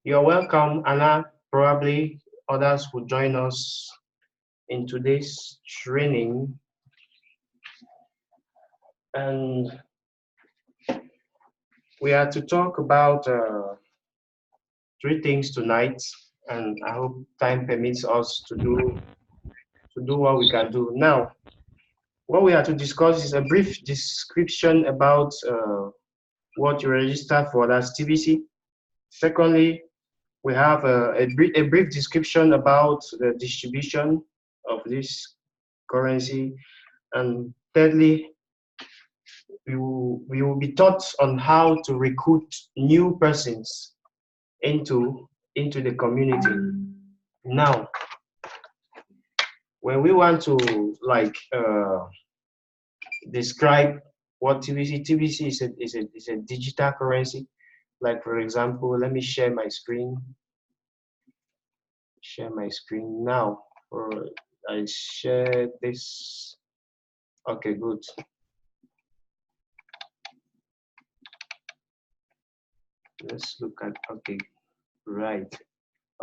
You're welcome, Anna. Probably others will join us in today's training. And we are to talk about three things tonight. And I hope time permits us to do what we can do. Now, what we are to discuss is a brief description about what you register for, that's TBC. Secondly, we have a brief description about the distribution of this currency. And thirdly, we will be taught on how to recruit new persons into the community. Now, when we want to describe what TBC is a digital currency. Like, for example, let me share my screen. Share my screen now. Or I share this. Okay, good. Let's look at, okay, right.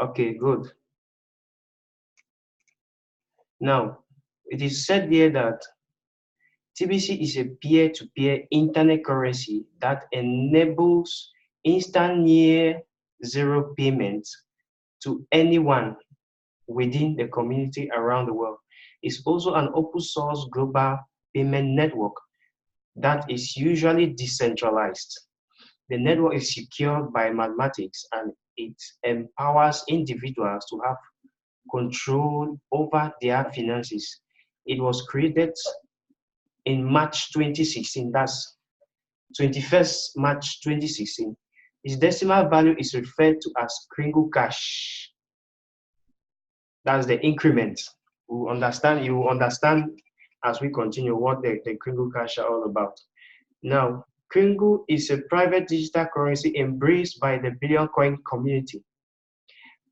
Okay, good. Now, it is said here that TBC is a peer-to-peer internet currency that enables instant near zero payments to anyone within the community around the world. It's also an open source global payment network that is usually decentralized. The network is secured by mathematics and it empowers individuals to have control over their finances. It was created in March 2016, that's 21st March 2016. Its decimal value is referred to as Kringle Cash. That's the increment. You will understand as we continue what the Kringle Cash are all about. Now, Kringle is a private digital currency embraced by the Billion Coin community.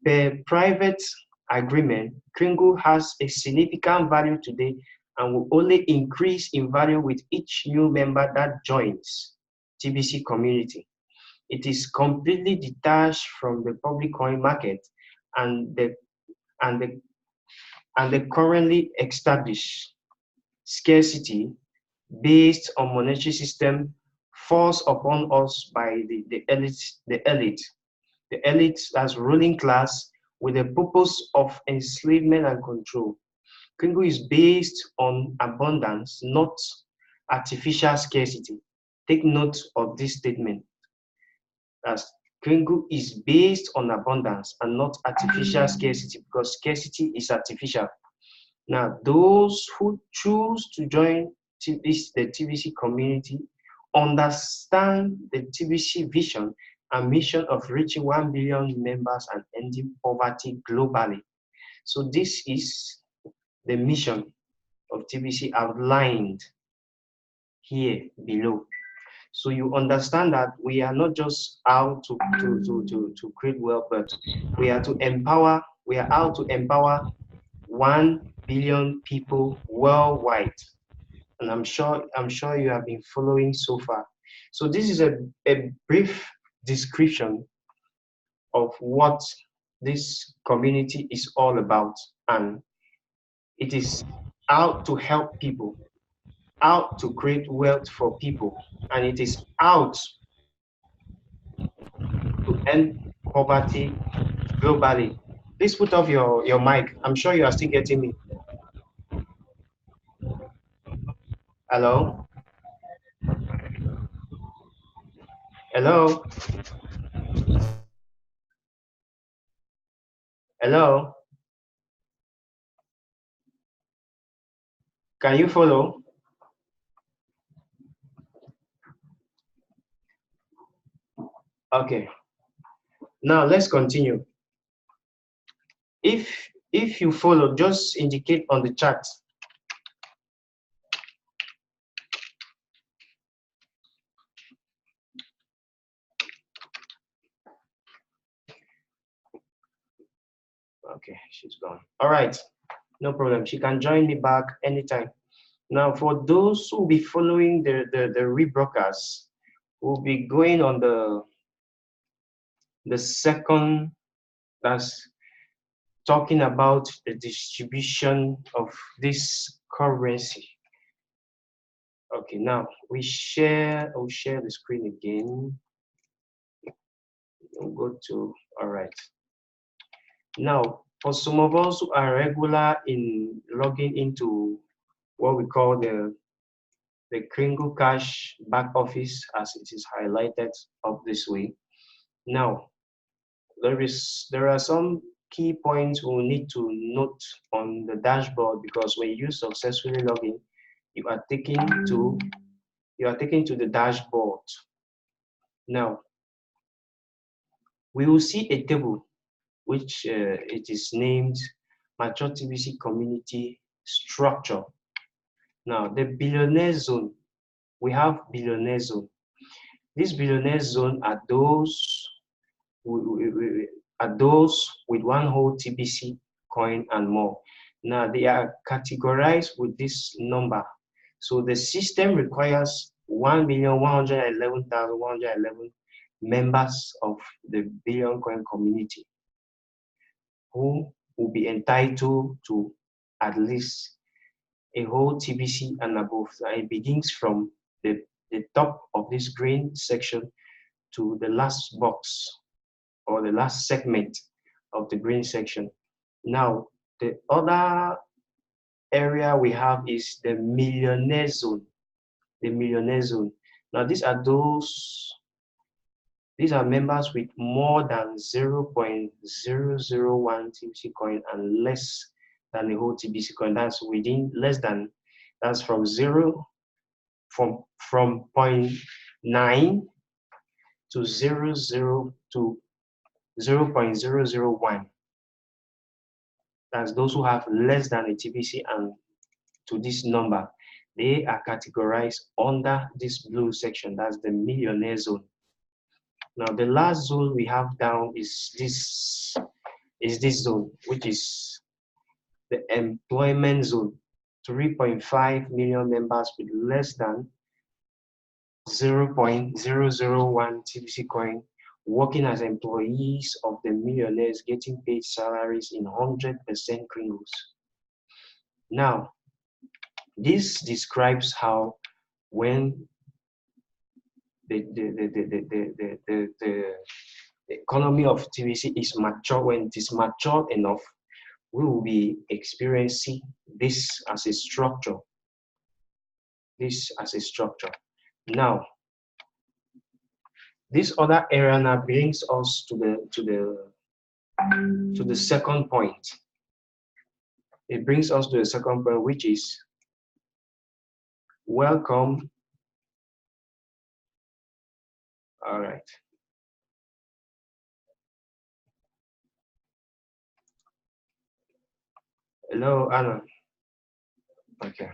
Per private agreement, Kringle has a significant value today and will only increase in value with each new member that joins TBC community. It is completely detached from the public coin market and the currently established scarcity based on monetary system forced upon us by the elite as ruling class with the purpose of enslavement and control. Kringle is based on abundance, not artificial scarcity. Take note of this statement. As Kringle is based on abundance and not artificial scarcity, because scarcity is artificial. Now, those who choose to join the TBC community understand the TBC vision and mission of reaching 1 billion members and ending poverty globally. So this is the mission of TBC outlined here below. So you understand that we are not just out to create wealth, but we are out to empower 1 billion people worldwide. And I'm sure you have been following so far. So this is a brief description of what this community is all about. And it is out to help people, out to create wealth for people, and it is out to end poverty globally. Please put off your mic. I'm sure you are still getting me. Hello? Hello? Hello? Can you follow? Okay. Now let's continue. If you follow, just indicate on the chat. Okay, she's gone. All right, no problem. She can join me back anytime. Now, for those who will be following the rebroadcast, we'll be going on The second, that's talking about the distribution of this currency. Okay, now we'll share the screen again. We'll go to, all right. Now, for some of us who are regular in logging into what we call the Kringle Cash back office, as it is highlighted up this way. Now, there are some key points we need to note on the dashboard, because when you successfully log in, you are taken to the dashboard. Now, we will see a table which it is named Mature TBC Community Structure. Now, the billionaire zone, we have billionaire zone. These billionaire zone are those with one whole TBC coin and more. Now, they are categorized with this number. So the system requires 1,111,111 members of the billion coin community who will be entitled to at least a whole TBC and above. And it begins from the top of this green section to the last box or the last segment of the green section. Now, the other area we have is the millionaire zone. The millionaire zone. Now, these are members with more than 0.001 TBC coin and less than the whole TBC coin. That's within that's from 0.9 to 0.001. That's those who have less than a TBC and to this number. They are categorized under this blue section. That's the millionaire zone. Now, the last zone we have down is this zone, which is the employment zone. 3.5 million members with less than 0.001 TBC coin, working as employees of the millionaires, getting paid salaries in 100% Kringles. Now, this describes how when the economy of TBC is mature, when it is mature enough, we will be experiencing this as a structure. Now, this other area now brings us to the second point. It brings us to the second point, which is welcome. All right. Hello, Anna. Okay.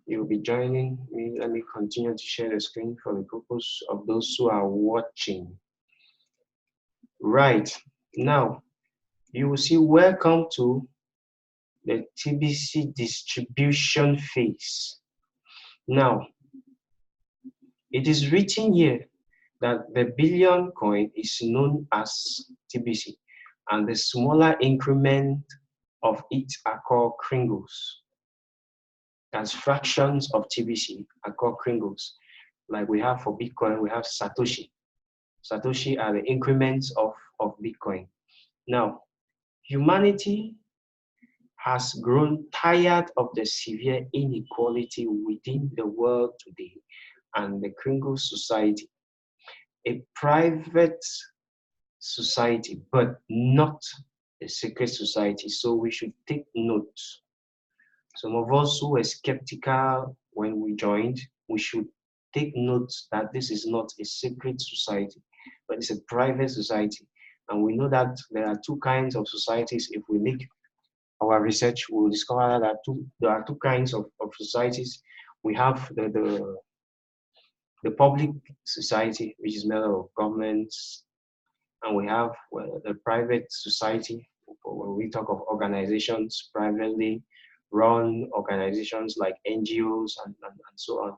You'll be joining me. Let me continue to share the screen for the purpose of those who are watching. Right. Now, you will see welcome to the TBC distribution phase. Now, it is written here that the billion coin is known as TBC, and the smaller increment of it are called Kringles. As fractions of TBC are called Kringles. Like we have for Bitcoin, we have Satoshi. Satoshi are the increments of Bitcoin. Now, humanity has grown tired of the severe inequality within the world today and the Kringle society, a private society, but not a secret society. So we should take note. Some of us who were skeptical when we joined, we should take note that this is not a secret society, but it's a private society. And we know that there are two kinds of societies. If we make our research, we'll discover that there are two kinds of societies. We have the public society, which is made up of governments, and we have the private society, when we talk of organizations, privately run organizations like NGOs and so on.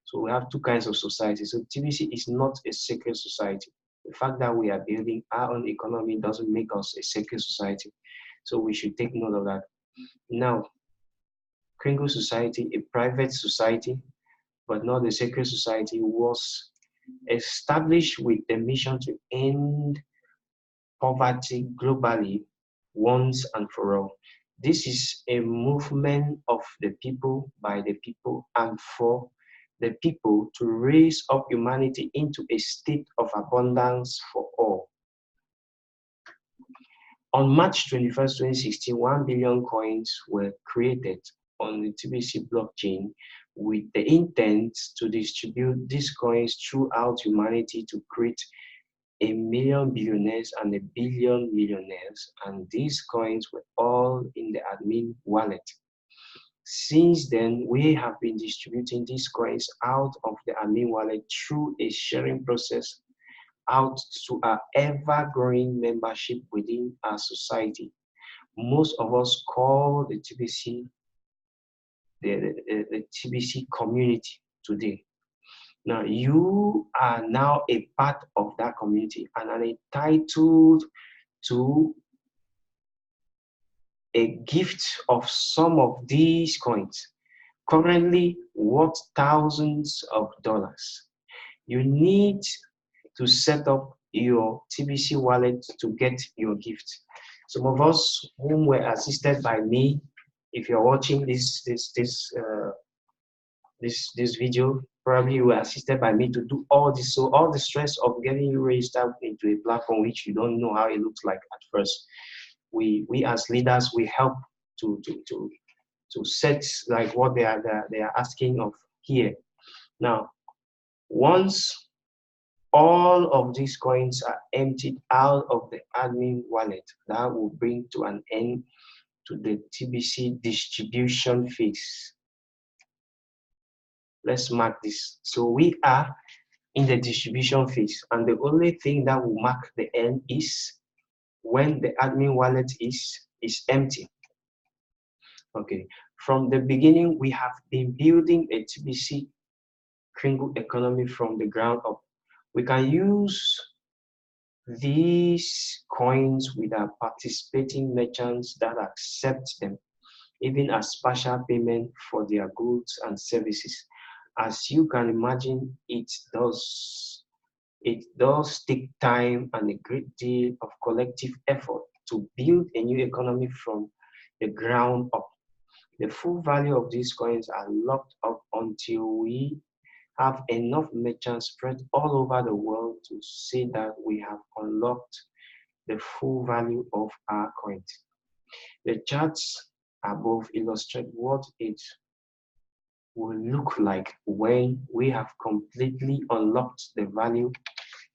So we have two kinds of society. So TBC is not a secret society. The fact that we are building our own economy doesn't make us a secure society. So we should take note of that. Now, Kringle Society, a private society, but not a secret society, was established with the mission to end poverty globally once and for all. This is a movement of the people, by the people, and for the people to raise up humanity into a state of abundance for all. On March 21st, 2016, 1 billion coins were created on the TBC blockchain with the intent to distribute these coins throughout humanity to create a million billionaires and a billion millionaires, and these coins were all in the admin wallet. Since then, we have been distributing these coins out of the admin wallet through a sharing process out to our ever-growing membership within our society. Most of us call the TBC the TBC community today. Now, you are now a part of that community and are entitled to a gift of some of these coins, currently worth thousands of dollars. You need to set up your TBC wallet to get your gift. Some of us whom were assisted by me, if you're watching this video, probably you were assisted by me to do all this. So all the stress of getting you registered into a platform which you don't know how it looks like at first, we as leaders, we help to set like what they are asking of here. Now, once all of these coins are emptied out of the admin wallet, that will bring to an end to the TBC distribution phase. Let's mark this. So we are in the distribution phase, and the only thing that will mark the end is when the admin wallet is empty. Okay, from the beginning, we have been building a TBC Kringle economy from the ground up. We can use these coins with our participating merchants that accept them, even as partial payment for their goods and services. As you can imagine, it does take time and a great deal of collective effort to build a new economy from the ground up. The full value of these coins are locked up until we have enough merchants spread all over the world to say that we have unlocked the full value of our coins. The charts above illustrate what it will look like when we have completely unlocked the value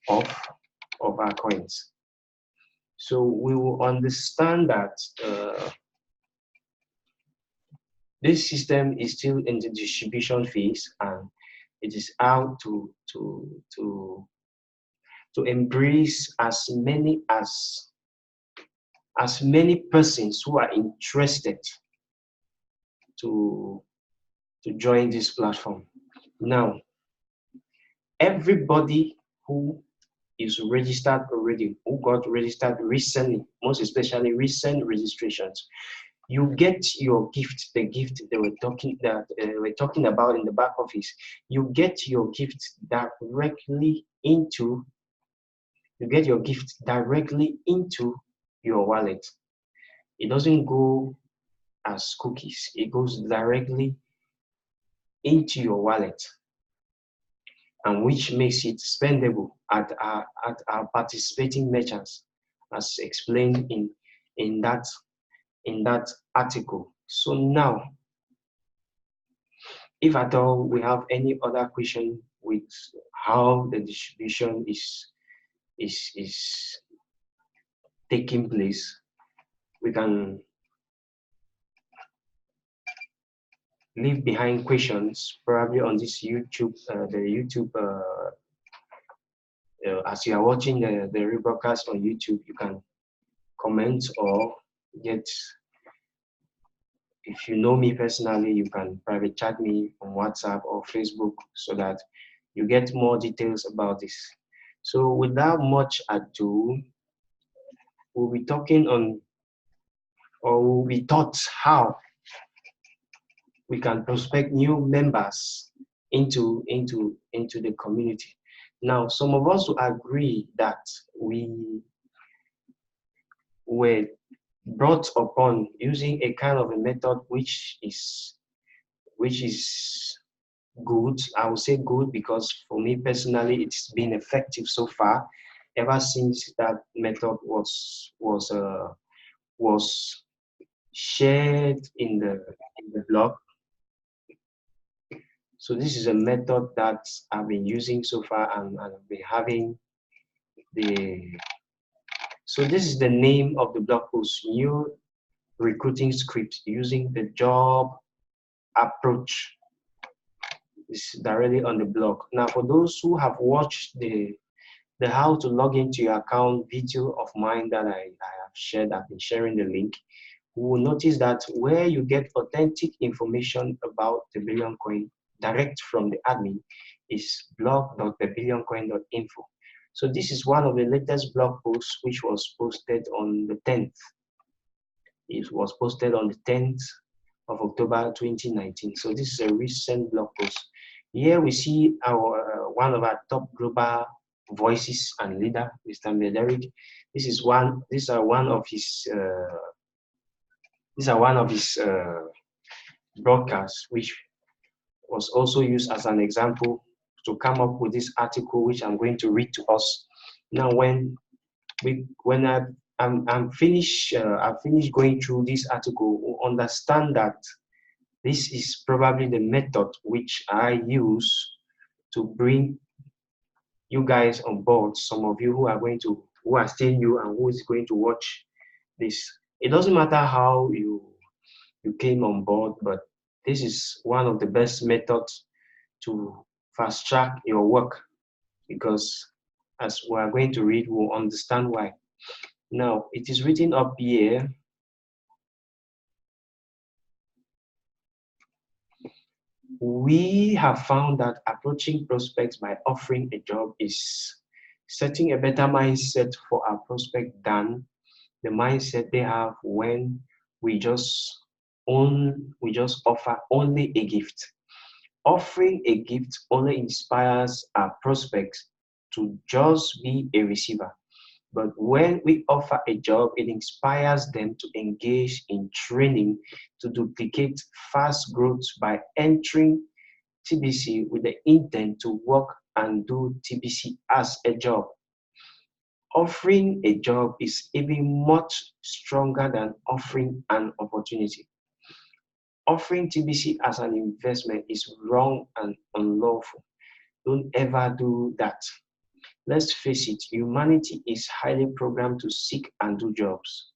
of our coins. So we will understand that this system is still in the distribution phase, and it is out to embrace as many persons who are interested to join this platform. Now, everybody who is registered already, who got registered recently, most especially recent registrations, you get your gift, the gift they were talking about in the back office. You get your gift directly into your wallet. It doesn't go as cookies. It goes directly into your wallet, and which makes it spendable at our participating merchants, as explained in that article. So now, if at all we have any other question with how the distribution is taking place, we can leave behind questions probably on this YouTube, as you are watching the rebroadcast on YouTube, you can comment or get, if you know me personally, you can private chat me on WhatsApp or Facebook so that you get more details about this. So without much ado, we'll be talking on, or we'll be taught how we can prospect new members into the community. Now, some of us will agree that we were brought upon using a kind of a method which is good. I would say good because for me personally, it's been effective so far. Ever since that method was shared in the blog. So this is a method that I've been using so far, and I've been having the. So this is the name of the blog post: New Recruiting Script Using the Job Approach. It's directly on the blog. Now, for those who have watched the how to log into your account video of mine that I have shared, I've been sharing the link. You will notice that where you get authentic information about the Billion Coin direct from the admin is blog.thebillioncoin.info. So this is one of the latest blog posts which was posted on the 10th. It was posted on the 10th of October 2019. So this is a recent blog post. Here we see our one of our top global voices and leader, Mr. Mederick. These are one of his broadcasts, which was also used as an example to come up with this article, which I'm going to read to us. Now, when I'm finished, I've finished going through this article, we'll understand that this is probably the method which I use to bring you guys on board. Some of you who are still new and who is going to watch this. It doesn't matter how you came on board, but this is one of the best methods to fast track your work, because as we are going to read, we'll understand why. Now, it is written up here. We have found that approaching prospects by offering a job is setting a better mindset for our prospect than the mindset they have when we just offer only a gift. Offering a gift only inspires our prospects to just be a receiver. But when we offer a job, it inspires them to engage in training to duplicate fast growth by entering TBC with the intent to work and do TBC as a job. Offering a job is even much stronger than offering an opportunity. Offering TBC as an investment is wrong and unlawful. Don't ever do that. Let's face it, humanity is highly programmed to seek and do jobs.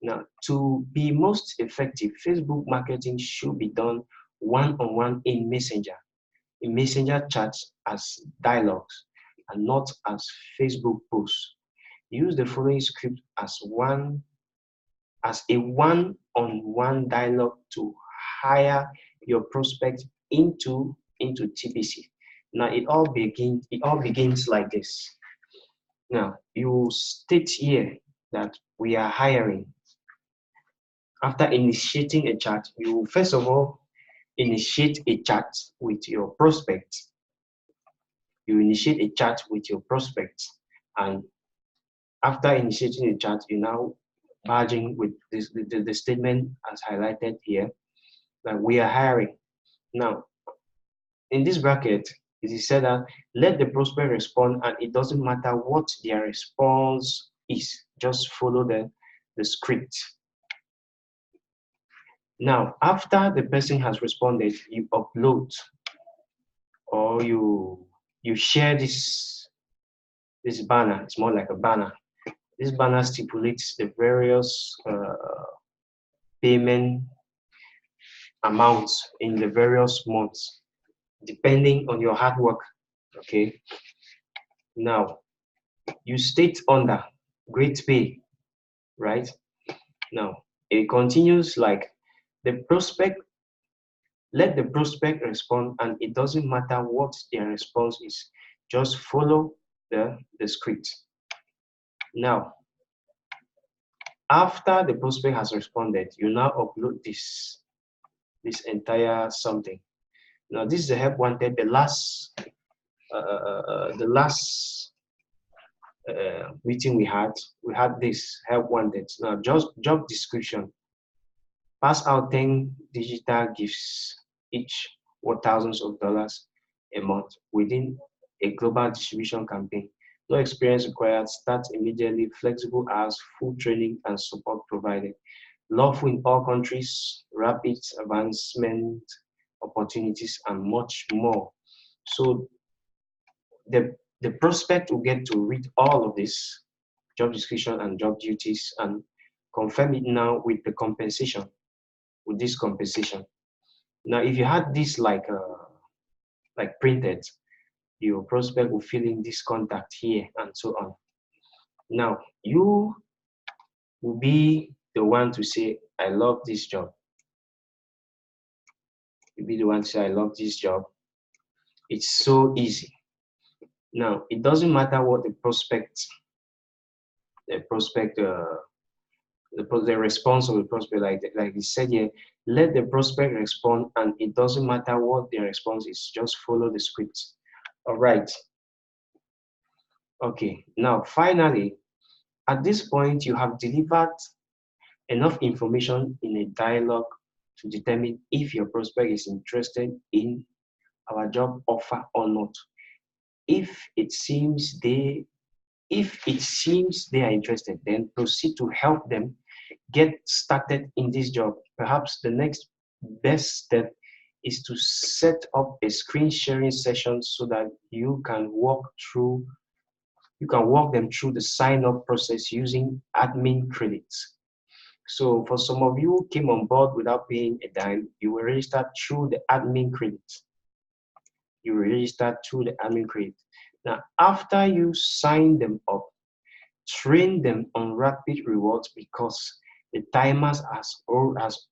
Now, to be most effective, Facebook marketing should be done one-on-one in Messenger chats as dialogues and not as Facebook posts. Use the following script as a one-on-one dialogue to hire your prospect into TBC. Now it all begins like this. Now you state here that we are hiring. After initiating a chat, you first of all initiate a chat with your prospect. You initiate a chat with your prospect, and after initiating a chat, you now barging with the statement as highlighted here that we are hiring. Now, in this bracket, it is said that let the prospect respond, and it doesn't matter what their response is, just follow the script. Now, after the person has responded, you upload or you share this banner. It's more like a banner. This banner stipulates the various payment amounts in the various months, depending on your hard work. Okay. Now, you state under great pay, right? Now, it continues like let the prospect respond, and it doesn't matter what their response is. Just follow the script. Now, after the prospect has responded, you now upload this entire something. Now, this is the help wanted. The last meeting we had this help wanted. Now, just job description. Pass out 10 digital gifts, each worth thousands of dollars a month within a global distribution campaign. No experience required. Start immediately. Flexible hours, full training and support provided. Lawful in all countries. Rapid advancement opportunities and much more. So the prospect will get to read all of this job description and job duties and confirm it now with the compensation, with this compensation. Now, if you had this like printed, your prospect will fill in this contact here and so on. Now, you will be the one to say, I love this job. You'll be the one to say, I love this job. It's so easy. Now, it doesn't matter what the response of the prospect, like he said here, let the prospect respond, and it doesn't matter what their response is, just follow the script. All right. Okay, now finally, at this point, you have delivered enough information in a dialogue to determine if your prospect is interested in our job offer or not. If it seems they are interested, then proceed to help them get started in this job. Perhaps the next best step is to set up a screen sharing session so that you can walk them through the sign-up process using admin credits. So for some of you who came on board without paying a dime, you will register through the admin credits. Now, after you sign them up, train them on rapid rewards because the timers has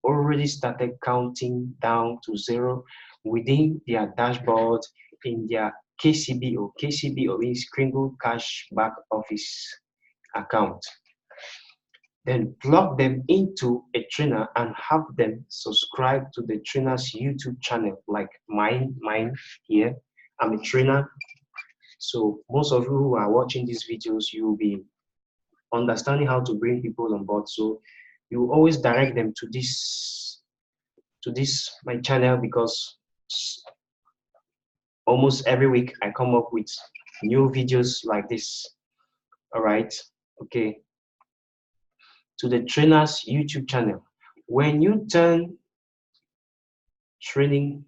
already started counting down to 0 within their dashboard in their KCBO. KCBO means Kringle Cash Back Office account. Then plug them into a trainer and have them subscribe to the trainer's YouTube channel, like mine here. I'm a trainer. So most of you who are watching these videos, you will be understanding how to bring people on board. So you always direct them to this my channel, because almost every week I come up with new videos like this. All right. Okay. To the trainer's YouTube channel. When you turn training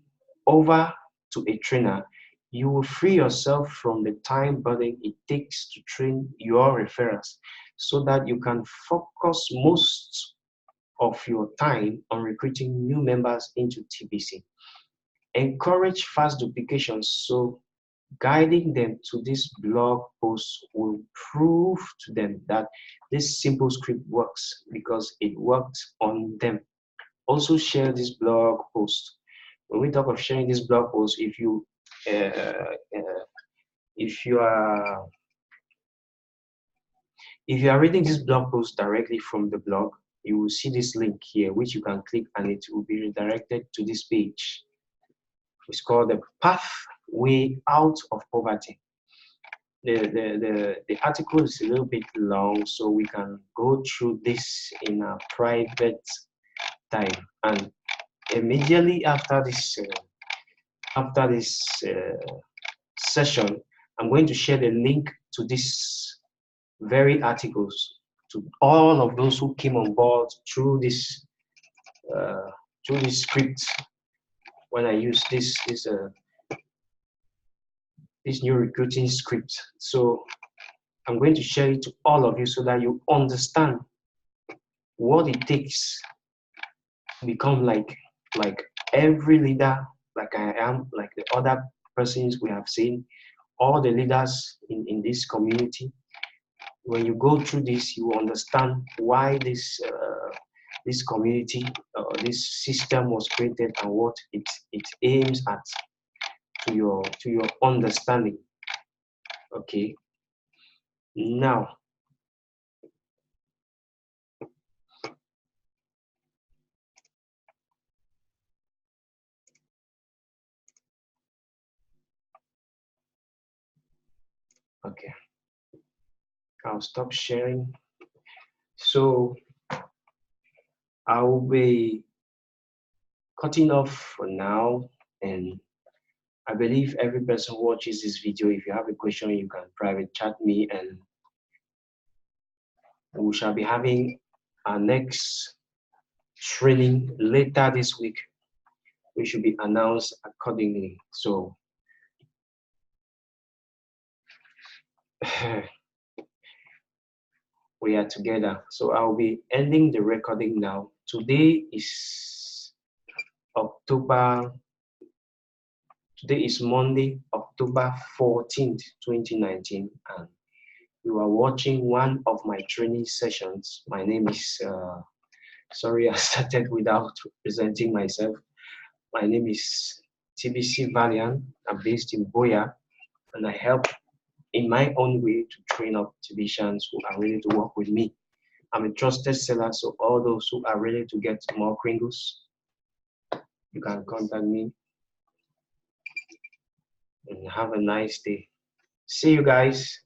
over to a trainer, you will free yourself from the time burden it takes to train your referrals so that you can focus most of your time on recruiting new members into TBC. Encourage fast duplications, so guiding them to this blog post will prove to them that this simple script works because it worked on them. Also share this blog post. When we talk of sharing this blog post, if you are reading this blog post directly from the blog, you will see this link here, which you can click and it will be redirected to this page. It's called the Pathway Out of Poverty. The article is a little bit long, so we can go through this in a private time. And immediately after this session, I'm going to share the link to this very articles to all of those who came on board through this script when I use this new recruiting script. So I'm going to share it to all of you so that you understand what it takes to become like every leader, like I am, like the other persons we have seen, all the leaders in this community. When you go through this, you understand why this community, this system was created and what it aims at, to your understanding. Okay. Now, okay, I'll stop sharing. So I'll be cutting off for now, and I believe every person who watches this video, if you have a question, you can private chat me, and we shall be having our next training later this week. We should be announced accordingly. So we are together. So I'll be ending the recording now. Today is October. Today is Monday, October 14th, 2019, and you are watching one of my training sessions. My name is, sorry, I started without presenting myself. My name is TBC Valyan. I'm based in Boya, and I help in my own way to train up TBCians who are ready to work with me. I'm a trusted seller, so all those who are ready to get more Kringles, you can contact me. And have a nice day. See you guys.